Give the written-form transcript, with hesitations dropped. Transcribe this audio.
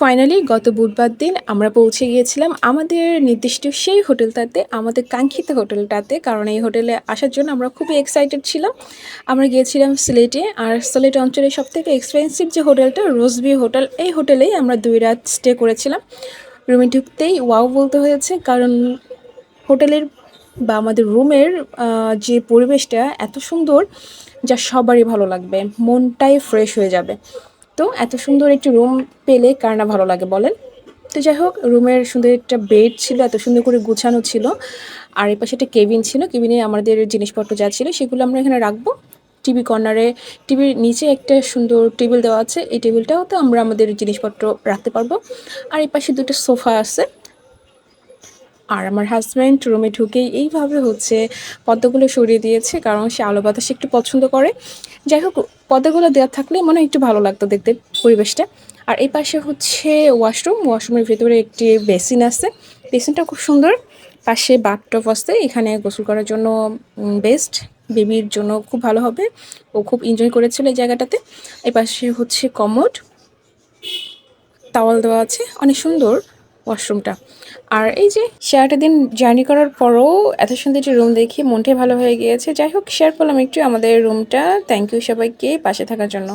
Finally গত বুধবার দিন আমরা পৌঁছে গিয়েছিলাম আমাদের নির্দিষ্ট সেই হোটেলটাতে, আমাদের কাঙ্ক্ষিত হোটেলটাতে। কারণ এই হোটেলে আসার জন্য আমরা খুবই এক্সাইটেড ছিলাম। আমরা গিয়েছিলাম সিলেটে। আর সিলেট অঞ্চলের সবথেকে এক্সপেন্সিভ যে হোটেলটা রোজভিউ হোটেল, এই হোটেলেই আমরা ২ রাত স্টে করেছিলাম। রুমে ঢুকতেই ওয়াও বলতে হয়েছে, কারণ হোটেলের বা আমাদের রুমের যে পরিবেশটা এত সুন্দর, যা সবারই ভালো লাগবে, মনটাই ফ্রেশ হয়ে যাবে। তো এত সুন্দর একটি রুম পেলে কার না ভালো লাগে বলেন? তো যাই হোক, রুমের সুন্দর একটা বেড ছিল, এত সুন্দর করে গুছানো ছিল। আর এই পাশে একটা কেবিন ছিল, কেবিনে আমাদের জিনিসপত্র যা ছিল সেগুলো আমরা এখানে রাখবো। টিভি কর্নারে, টিভির নিচে একটা সুন্দর টেবিল দেওয়া আছে, এই টেবিলটাও তো আমরা আমাদের জিনিসপত্র রাখতে পারবো। আর এই পাশে দুটো সোফা আছে। আর আমার হাসব্যান্ড রুমে ঢুকেই এইভাবে পর্দাগুলো সরিয়ে দিয়েছে, কারণ সে আলো বাতাস একটু পছন্দ করে। যাই হোক, পর্দাগুলো দেওয়া থাকলে মনে হয় একটু ভালো লাগতো দেখতে পরিবেশটা। আর এই পাশে ওয়াশরুমের ভেতরে একটি বেসিন আছে, বেসিনটা খুব সুন্দর। পাশে বাথটব আছে, এখানে গোসল করার জন্য বেস্ট। বেবির জন্য খুব ভালো হবে, ও খুব এনজয় করেছিল এই জায়গাটাতে। এই পাশে কমোড, তাওয়াল দেওয়া আছে, অনেক সুন্দর ওয়াশরুমটা। আর এই যে সারাটা দিন জার্নি করার পরও এত সুন্দর একটি রুম দেখে মনটাই ভালো হয়ে গিয়েছে। যাই হোক, শেয়ার করলাম একটু আমাদের রুমটা। থ্যাংক ইউ সবাইকে পাশে থাকার জন্য।